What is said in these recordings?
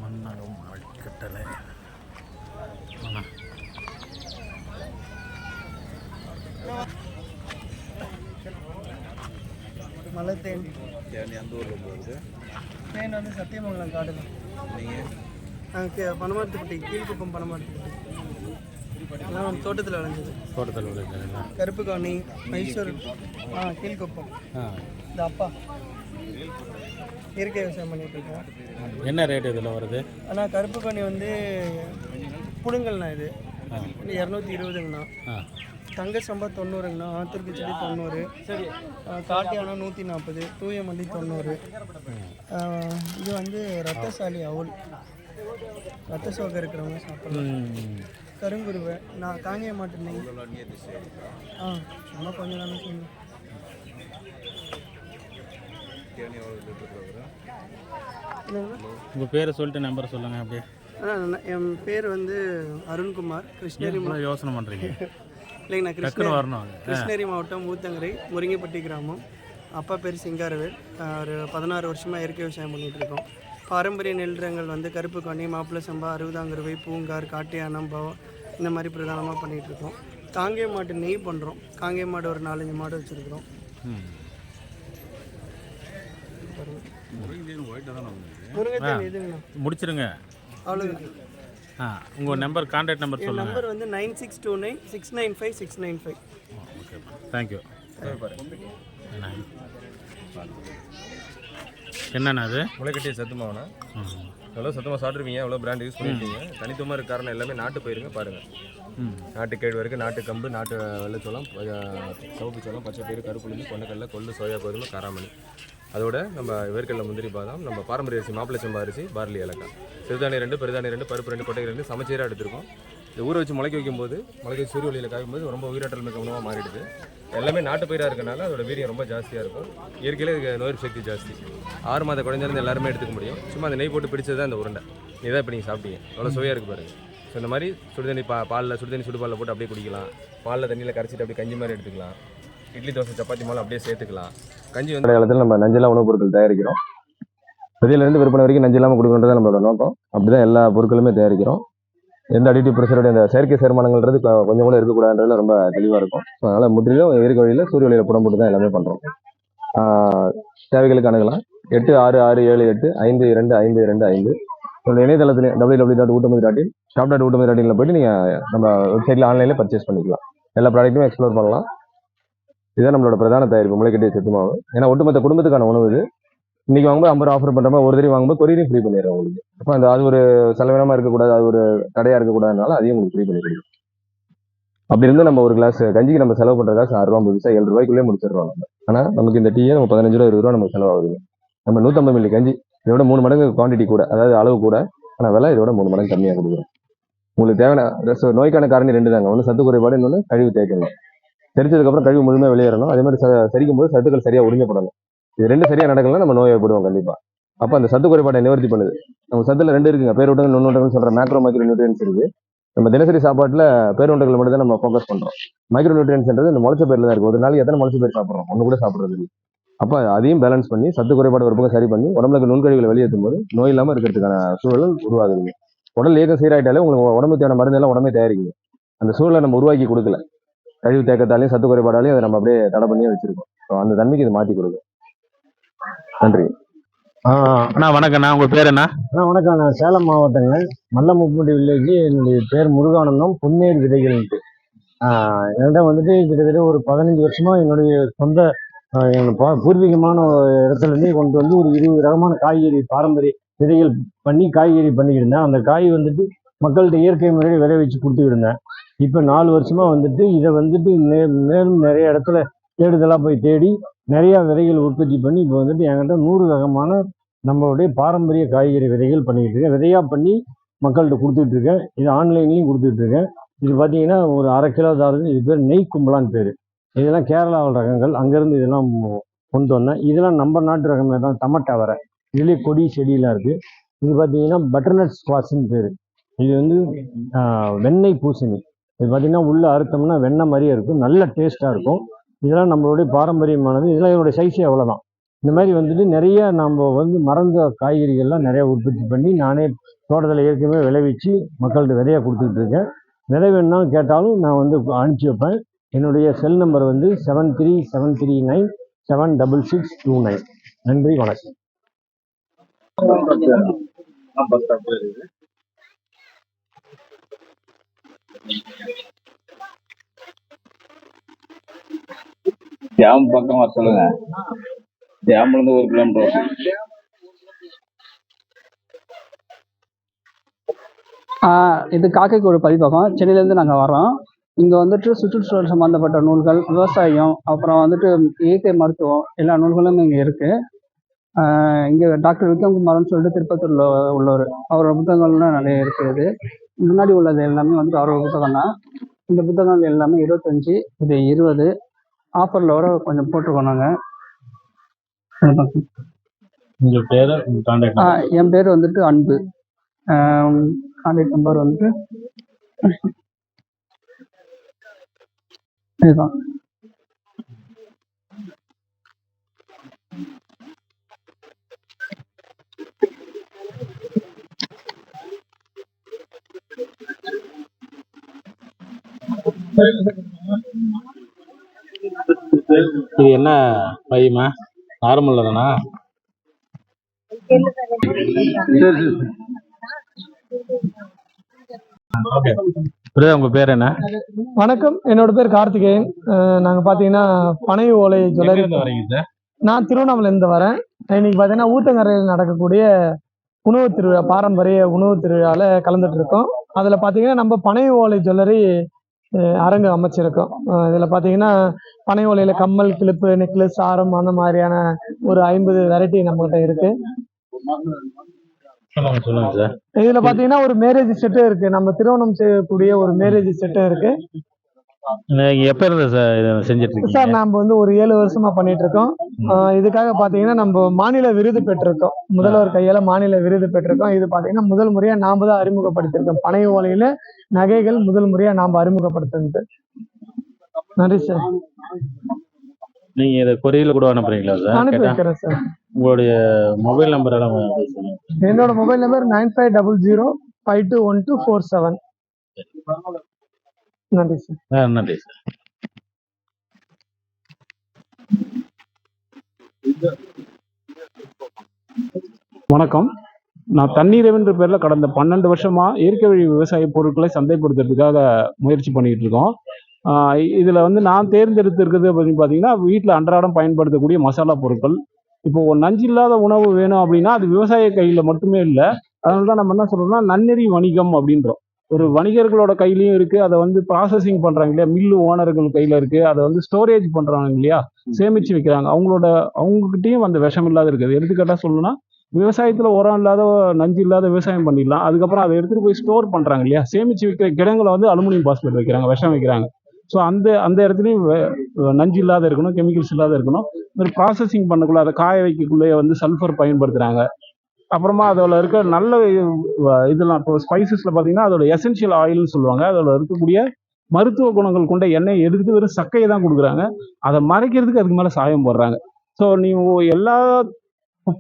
மன்னகம் ஆழ்கட்டளை மலை தேன் எந்த ஊரில் வருது? தேன் வந்து சத்தியமங்கலம் காடு தான். நீங்கள் நாங்கள் பனமரத்துப்பட்டி, கீழ்குப்பம் பனமரத்துப்பட்டி. எல்லாம் தோட்டத்தில் விளைஞ்சது. தோட்டத்தில் விளைஞ்சது. கருப்பு காணி, மைசூர், கீழ்குப்பம். இந்த அப்பா இயற்கை விவசாயம் பண்ணிட்டு இருக்கோம். என்ன ரேட் இதில் வருது? ஆனால் கருப்பு காணி வந்து புடுங்கல்ண்ணா, இது 220ங்கண்ணா. தங்க சம்பா 90ங்கண்ணா, ஆத்தூர் கிச்சடி 90, காட்டியானா 140, தூய மல்லி 90. இது வந்து ரத்தசாலி அவுல், ரத்த சோகை இருக்கிறவங்க சாப்பிடலாம். கருங்குருவை, நான் காங்கிய மாட்டேன். சும்மா கொஞ்சம் தானே சொல்லுங்கள். உங்கள் பேரை சொல்லிட்டு நம்பரை சொல்லுங்கள் அப்படியே. என் பேர் வந்து அருண்குமார், கிருஷ்ணகிரி. யோசனை பண்ணுறீங்க? இல்லைங்க, நான் கிருஷ்ணகிரி மாவட்டம் ஊத்தங்கரை, முருங்கைப்பட்டி கிராமம். அப்பா பேர் சிங்காரவேல். ஒரு 16 வருஷமாக இயற்கை விவசாயம் பண்ணிகிட்ருக்கோம். பாரம்பரிய நெல் ரகங்கள் வந்து கருப்பு காணி, மாப்பிள்ளை சம்பா, அறுபதாங்கருவை, பூங்கார், காட்டியானம், பவம், இந்த மாதிரி பிரதானமாக பண்ணிகிட்ருக்கோம். காங்கேய மாட்டு நெய் பண்ணுறோம். காங்கேய மாடு ஒரு 4-5 மாடு வச்சுருக்குறோம். முடிச்சிருங்க, அவ்வளோதான். உங்கள் நம்பர், கான்டாக்ட் நம்பர் சொல்லுங்கள். நம்பர் வந்து 9629 695 695. Okay, thank you. என்னண்ணா அது? முளைக்கட்டிய சத்து மாவுண்ணா. எவ்வளோ சத்தமாக சாப்பிட்ருவீங்க, எவ்வளோ பிராண்ட் யூஸ் பண்ணியிருக்கீங்க. தனித்துவமாக இருக்க காரணம் எல்லாமே நாட்டு பயிருங்க. பாருங்கள், நாட்டு கேழ்வரகு, நாட்டு கம்பு, நாட்டு வெள்ளைச்சோளம், சிவப்பு சோளம், பச்சை பயிறு, கருப்புளுந்து, கொண்டைக்கடலை, கொள்ளு, சோயா கோதுமை, காராமணி. அதோட நம்ம வேர்க்கடலை, முந்திரி, பாதாம், நம்ம பாரம்பரிய அரிசி, மாப்பிள்ளை சம்பா அரிசி, பார்லி, ஏலக்காய், சிறுதானியம் 2, பெருதானியம் 2, பருப்பு 2, கொட்டை 2 சமச்சீராக எடுத்துருக்கோம். இந்த ஊற வச்சு முளைக்க வைக்கும்போது, முளைக்க வச்சு சூரிய ஒளியில் காயும்போது ரொம்ப உயிராற்றல் மிக்க உணவாக மாறிடுது. எல்லாமே நாட்டு பயிராக இருக்கனால அதோட வீரியம் ரொம்ப ஜாஸ்தியாக இருக்கும். இயற்கையிலே இதுக்கு நோய் சக்தி ஜாஸ்தி. 6 மாத குழந்தைலேருந்து எல்லாருமே எடுத்துக்க முடியும். சும்மா அந்த நெய் போட்டு பிடிச்சது தான் இந்த உருண்டை. இதான் இப்போ நீங்கள் சாப்பிட்டீங்க, அவ்வளோ சுவையாக இருக்குது பாருங்கள். ஸோ இந்த மாதிரி சுடுதண்ணி பாலில் சுடுதண்ணி சுடுபாலில் போட்டு அப்படியே குடிக்கலாம். பாலில் தண்ணியில் கரைச்சிட்டு அப்படியே கஞ்சி மாதிரி எடுத்துக்கலாம். இட்லி, தோசை, சப்பாத்தி மாலை அப்படியே சேர்த்துக்கலாம். கஞ்சி வந்து காலத்தில் நம்ம நஞ்செல்லாம் உணவுப் பொருட்கள் தயாரிக்கிறோம். வெளியிலேருந்து விற்பனை வரைக்கும் நஞ்சு இல்லாமல் கொடுக்கணுன்றது நம்மளோட நோக்கம். அப்படி தான் எல்லா பொருட்களுமே தயாரிக்கிறோம். எந்த அடிட்டிவ் ப்ரெஷரோட இந்த செயற்கை சேர்மானங்கள்ன்றது கொஞ்சம் கூட இருக்கக்கூடாதுன்றதுல ரொம்ப தெளிவாக இருக்கும். ஸோ அதனால் முற்றிலும் இயற்கை வழியில் சூரிய ஒளியில் புடம் போட்டு தான் எல்லாமே பண்ணுறோம். தேவைகளுக்கு அணுகலாம். 8667852525. என்னோட இணையதளத்தில் www.ootomadi.in shop.ootomadi.inல போய்ட்டு நீங்கள் நம்ம வெப்சைட்டில் ஆன்லைனில் பர்ச்சேஸ் பண்ணிக்கலாம். எல்லா ப்ராடக்ட்டும் எக்ஸ்ப்ளோர் பண்ணலாம். இதுதான் நம்மளோட பிரதான தயாரிப்பு, முளைக்கட்டிய சத்து மாவு. ஏன்னா ஒட்டுமொத்த குடும்பத்துக்கான உணவு இது. இன்றைக்கி வாங்கும்போது 50 ரூபா ஆஃபர் பண்ணுற மாதிரி ஒரு தடவை வாங்கும்போது கொரியரையும் ஃப்ரீ பண்ணிடுறோம் உங்களுக்கு. அப்போ அது ஒரு செலவினமாக இருக்கக்கூடாது, அது ஒரு தடையாக இருக்கக்கூடாதுனால அதையும் உங்களுக்கு ஃப்ரீ பண்ணி கொடுக்கும். அப்படி இருந்து நம்ம ஒரு கிளாஸ் கஞ்சிக்கு நம்ம செலவு பண்ணுற காசு 6 ரூபா 50 பைசா 7 ரூபாய்க்குள்ளே முடிச்சிடுறோம் நம்ம. ஆனால் நமக்கு இந்த டீயே நம்ம 15 ரூபா 20 ரூபா நமக்கு செலவாகுது. நம்ம 150 மில்லி கஞ்சி இதோட 3 மடங்கு குவான்டிட்டி கூட, அதாவது அளவு கூட, ஆனால் விலை இதோட 3 மடங்கு கம்மியாக கொடுக்குறோம். உங்களுக்கு தேவையான நோய்க்கான காரணம் 2 தாங்க. ஒன்று சத்து குறைபாடு, இன்னொன்று கழிவு தேய்க்கணும். செரிச்சதுக்கப்புறம் கழிவு முழுமையாக வெளியேறணும். அதே மாதிரி சரிக்கும் போது சத்துக்கள் சரியாக உறிஞ்சப்படணும். இது 2 சரியாக நடக்கலன்னா நம்ம நோய் ஏற்படுவோம் கண்டிப்பாக. அப்போ அந்த சத்து குறைபாட்டை நிவர்த்தி பண்ணுது. நம்ம சத்துல 2 இருக்குங்க, பேரூட்டங்கள், நுண்ணூட்டங்கள் சொல்கிற மேக்ரோ மைக்ரோ நியூட்ரியன்ஸ் இருக்குது. நம்ம தினசரி சாப்பாட்டில் பேரூட்டங்கள் மட்டும் தான் நம்ம ஃபோக்கஸ் பண்ணுறோம். மைக்ரோ நியூட்ரியன்ஸ்ன்றது இந்த முளைச்ச பேரில் தான் இருக்குது. ஒரு நாளைக்கு எத்தனை முளைச்ச பேர் சாப்பிட்றோம், ஒன்று கூட சாப்பிட்றது. அப்போ அதையும் பேலன்ஸ் பண்ணி சத்து குறைபாடு ஒரு பக்கம் சரி பண்ணி உடம்புல நுண்கழிவுகளை வெளியேற்றும் போது நோய் இல்லாமல் இருக்கிறதுக்கான சூழல் உருவாகுதுங்க. உடல் இயக்கம் சீராயிட்டாலே உங்களுக்கு உடம்பு தேவையான மருந்து எல்லாம் உடம்பே தயாரிக்குது. அந்த சூழலை நம்ம உருவாக்கி கொடுக்கல. கழிவு தேக்கத்தாலையும் சத்து குறைபாடாலையும் அதை நம்ம அப்படியே தடை பண்ணியே வச்சிருக்கோம். ஸோ அந்த தன்மைக்கு இது மாற்றி கொடுக்கும். நன்றி. அண்ணா வணக்கண்ணா, உங்கள் பேர் என்ன? வணக்கம், நான் சேலம் மாவட்டங்க, மல்லமுப்பட்டி வில்லேஜ். என்னுடைய பேர் முருகானந்தம், பொன்னேர் விதைகள்ன்ட்டு. என்கிட்ட வந்துட்டு கிட்டத்தட்ட ஒரு 15 வருஷமாக என்னுடைய சொந்த பூர்வீகமான இடத்துலேருந்தே கொண்டு வந்து ஒரு 20 ரகமான காய்கறி பாரம்பரிய விதைகள் பண்ணி காய்கறி பண்ணிக்கிட்டு இருந்தேன். அந்த காய் வந்துட்டு மக்கள்கிட்ட இயற்கை முறையில் விதை வச்சு கொடுத்துக்கிட்டு இருந்தேன். இப்போ 4 வருஷமாக வந்துட்டு இதை வந்துட்டு மேலும் நிறைய இடத்துல தேடுதலாக போய் தேடி நிறையா விதைகள் உற்பத்தி பண்ணி இப்போ வந்துட்டு என்கிட்ட 100 ரகமான நம்மளுடைய பாரம்பரிய காய்கறி விதைகள் பண்ணிக்கிட்டு இருக்கேன். விதையாக பண்ணி மக்கள்கிட்ட கொடுத்துட்டு இருக்கேன். இது ஆன்லைன்லேயும் கொடுத்துட்டு இருக்கேன். இது பார்த்தீங்கன்னா ஒரு 1/2 கிலோ தாருது. இது பேர் நெய் கும்பலான்னு பேர். இதெல்லாம் கேரளாவில் ரகங்கள், அங்கேருந்து இதெல்லாம் கொண்டு வந்தேன். இதெல்லாம் நம்ம நாட்டு ரகம் தான், டமட்டா வர இதுலேயே கொடி செடியெலாம் இருக்குது. இது பார்த்தீங்கன்னா பட்டர்நட் ஸ்குவாஷ்ன்னு பேர். இது வந்து வெண்ணெய் பூசணி. இது பார்த்திங்கன்னா உள்ளே அறுத்தோம்னா வெண்ணெய் மாதிரியே இருக்கும், நல்ல டேஸ்ட்டாக இருக்கும். இதெல்லாம் நம்மளுடைய பாரம்பரியமானது. இதெல்லாம் இதோடைய சைஸே அவ்வளோதான். இந்த மாதிரி வந்துட்டு நிறைய நம்ம வந்து மறந்த காய்கறிகள்லாம் நிறைய உற்பத்தி பண்ணி நானே தோட்டத்தில் ஏற்கனவே விளைவிச்சு மக்கள்கிட்ட விதையாக கொடுத்துட்டு இருக்கேன். விதை வேணும்னாலும் கேட்டாலும் நான் வந்து அனுப்பிச்சி வைப்பேன். என்னுடைய செல் நம்பர் வந்து 7373976629. நன்றி, வணக்கம். டேம் பக்கமா சொல்லுங்க. டேம்ல இருந்து 1 கிலோமீட்டர் வரும். இது காக்கைக்கூடு பதிப்பகம். சென்னையிலேருந்து நாங்கள் வரோம். இங்கே வந்துட்டு சுற்றுச்சூழல் சம்மந்தப்பட்ட நூல்கள், விவசாயம், அப்புறம் வந்துட்டு இயற்கை மருத்துவம் எல்லா நூல்களும் இங்கே இருக்குது. இங்கே டாக்டர் விக்ரம்குமார்னு சொல்லிட்டு திருப்பத்தூரில் உள்ளவர், அவரோட புத்தகங்கள்லாம் நிறைய இருக்குது. முன்னாடி உள்ளது எல்லாமே வந்துட்டு அவரோட புத்தகம் தான். இந்த புத்தகங்கள் எல்லாமே 25, இது 20 ஆஃபரில் வர கொஞ்சம் போட்டிருக்கோம் நாங்கள். உங்கள் பேர், உங்கள் கான்டாக்ட் நம்பர்? என் பேர் வந்துட்டு அன்பு. கான்டாக்ட் நம்பர் வந்துட்டு இதுதான். இது என்ன பையமா? நார்மல் தானா? உங்க பேர் என்ன? வணக்கம், என்னோட பேர் கார்த்திகேயன். நாங்கள் பார்த்தீங்கன்னா பனை ஓலை ஜுவல்லரி. வரீங்க சார்? நான் திருவண்ணாமலையிலேருந்து வரேன். இன்னைக்கு பார்த்தீங்கன்னா ஊத்தங்கரையில் நடக்கக்கூடிய உணவு திருவிழா, பாரம்பரிய உணவு திருவிழாவில் கலந்துட்டு இருக்கோம். அதில் பார்த்தீங்கன்னா நம்ம பனை ஓலை ஜுவல்லரி அரங்கு அமைச்சிருக்கோம். இதில் பார்த்தீங்கன்னா பனை ஓலையில் கம்மல், கிளிப்பு, நெக்லஸ், ஆரம் அந்த மாதிரியான ஒரு 50 வெரைட்டி நம்மகிட்ட இருக்கு. சொல்லுங்க சார். இதுல பாத்தீங்கன்னா ஒரு மேரேஜ் செட்டும் இருக்கு. நம்ம திருமணம் செய்யக்கூடிய ஒரு மேரேஜ் செட்டும் இருக்கு. எப்ப இருந்து சார் இதை செஞ்சுட்டு இருக்கீங்க? சார் நம்ம வந்து ஒரு 7 வருஷமா பண்ணிட்டு இருக்கோம். இதுக்காக பாத்தீங்கன்னா நம்ம மாநில விருது பெற்றிருக்கோம். முதல்வர் கையால மாநில விருது பெற்றிருக்கோம். இது பாத்தீங்கன்னா முதல் முறையா நாம தான் அறிமுகப்படுத்திருக்கோம். பனை ஓலையில நகைகள் முதல் முறையா நாம அறிமுகப்படுத்துறது. நன்றி சார். நீங்க இதை கொரியர்ல கூட அனுப்புறீங்களா சார்? அனுப்பி வைக்கிறேன் சார். உங்களுடைய மொபைல் நம்பர் எல்லாம் சொல்லுங்க. என்னோட மொபைல் நம்பர் 9500521247. நன்றி சார். நன்றி சார். வணக்கம். நான் தண்ணீரவென்ற பேரில் கடந்த 12 வருஷமா இயற்கை வழி விவசாய பொருட்களை சந்தைப்படுத்துறதுக்காக முயற்சி பண்ணிட்டு இருக்கோம். இதில் வந்து நான் தேர்ந்தெடுத்திருக்கிறது அப்படின்னு பார்த்தீங்கன்னா, வீட்டில் அன்றாடம் பயன்படுத்தக்கூடிய மசாலா பொருட்கள். இப்போ நஞ்சு இல்லாத உணவு வேணும் அப்படின்னா அது விவசாய கையில் மட்டுமே இல்லை. அதனால தான் நம்ம என்ன சொல்கிறோம்னா நன்னெறி வணிகம் அப்படின்றோம். ஒரு வணிகர்களோட கையிலையும் இருக்குது. அதை வந்து ப்ராசஸிங் பண்ணுறாங்க இல்லையா, மில்லு ஓனர்கள் கையில் இருக்குது. அதை வந்து ஸ்டோரேஜ் பண்ணுறாங்க இல்லையா, சேமித்து வைக்கிறாங்க. அவங்ககிட்டையும் அந்த விஷம் இல்லாத இருக்குது. எடுத்துக்காட்டாக சொல்லணும்னா விவசாயத்தில் உரம் இல்லாத, நஞ்சு இல்லாத விவசாயம் பண்ணிடலாம். அதுக்கப்புறம் அதை எடுத்துகிட்டு போய் ஸ்டோர் பண்ணுறாங்க இல்லையா, சேமித்து வைக்கிற கிடங்களை வந்து அலுமினியம் பாஸ்பேட் வைக்கிறாங்க, விஷம் வைக்கிறாங்க. ஸோ அந்த இடத்துலையும் நஞ்சு இல்லாத இருக்கணும், கெமிக்கல்ஸ் இல்லாத இருக்கணும். ஒரு ப்ராசஸிங் பண்ணக்குள்ள, அதை காய வைக்கக்குள்ளேயே வந்து சல்ஃபர் பயன்படுத்துகிறாங்க. அப்புறமா அதில் இருக்க நல்ல இதெல்லாம் இப்போ ஸ்பைசஸில் பார்த்தீங்கன்னா அதோட எசென்ஷியல் ஆயில்னு சொல்லுவாங்க. அதில் இருக்கக்கூடிய மருத்துவ குணங்கள் கொண்ட எண்ணெய் எடுத்து வெறும் சக்கையை தான் கொடுக்குறாங்க. அதை மறைக்கிறதுக்கு அதுக்கு மேலே சாயம் போடுறாங்க. ஸோ நீங்கள் எல்லா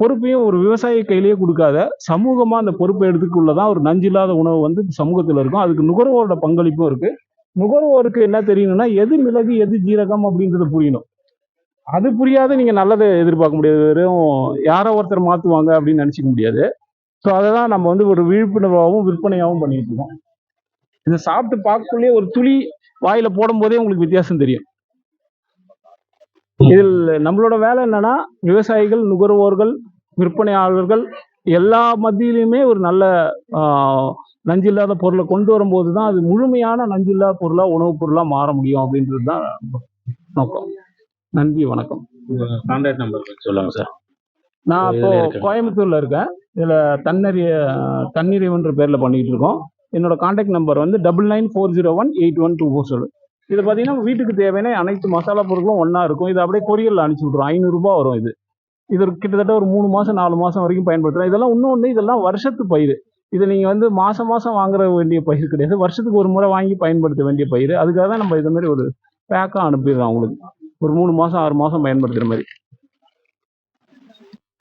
பொறுப்பையும் ஒரு விவசாய கையிலேயே கொடுக்காத, சமூகமாக அந்த பொறுப்பை எடுத்துக்குள்ளதான் ஒரு நஞ்சு இல்லாத உணவு வந்து சமூகத்தில் இருக்கும். அதுக்கு நுகர்வோரோட பங்களிப்பும் இருக்குது. நுகர்வோருக்கு என்ன தெரியணும்னா எது மிளகு எது ஜீரகம் அப்படின்றது புரியணும். அது புரியாத நீங்கள் நல்லதை எதிர்பார்க்க முடியாது. வெறும் யாரோ ஒருத்தர் மாற்றுவாங்க அப்படின்னு நினச்சிக்க முடியாது. ஸோ அதை தான் நம்ம வந்து ஒரு விழிப்புணர்வாகவும் விற்பனையாகவும் பண்ணிட்டு இருக்கோம். இதை சாப்பிட்டு பார்க்கக்குள்ளேயே ஒரு துளி வாயில் போடும்போதே உங்களுக்கு வித்தியாசம் தெரியும். இதில் நம்மளோட வேலை என்னன்னா, விவசாயிகள், நுகர்வோர்கள், விற்பனையாளர்கள் எல்லா மத்தியிலுமே ஒரு நல்ல நஞ்சில்லாத பொருளை கொண்டு வரும்போது தான் அது முழுமையான நஞ்சில்லாத பொருளாக, உணவுப் பொருளாக மாற முடியும் அப்படின்றது தான் நோக்கம். நன்றி, வணக்கம். கான்டாக்ட் நம்பர் சொல்லுங்க சார். நான் இப்போ கோயம்புத்தூர்ல இருக்கேன். இதில் தண்ணீரவென்ற பேரில் பண்ணிட்டு இருக்கோம். என்னோட கான்டாக்ட் நம்பர் வந்து 9940181247. இதை பார்த்தீங்கன்னா வீட்டுக்கு தேவையான அனைத்து மசாலா பொருட்களும் ஒன்றா இருக்கும். இது அப்படியே கொரியரில் அனுப்பிச்சி விட்ருவோம். 500 ரூபா வரும். இது கிட்டத்தட்ட ஒரு 3 மாதம் 4 மாதம் வரைக்கும் பயன்படுத்தலாம். இதெல்லாம் இன்னொன்று, இதெல்லாம் வருஷத்து பயிர். இதை நீங்கள் வந்து மாதம் மாதம் வாங்குற வேண்டிய பயிர் கிடையாது, வருஷத்துக்கு ஒரு முறை வாங்கி பயன்படுத்த வேண்டிய பயிர். அதுக்காக தான் நம்ம இது மாதிரி ஒரு பேக்காக அனுப்பிடுறோம் அவங்களுக்கு, ஒரு 3 மாதம் 6 மாதம் பயன்படுத்துகிற மாதிரி.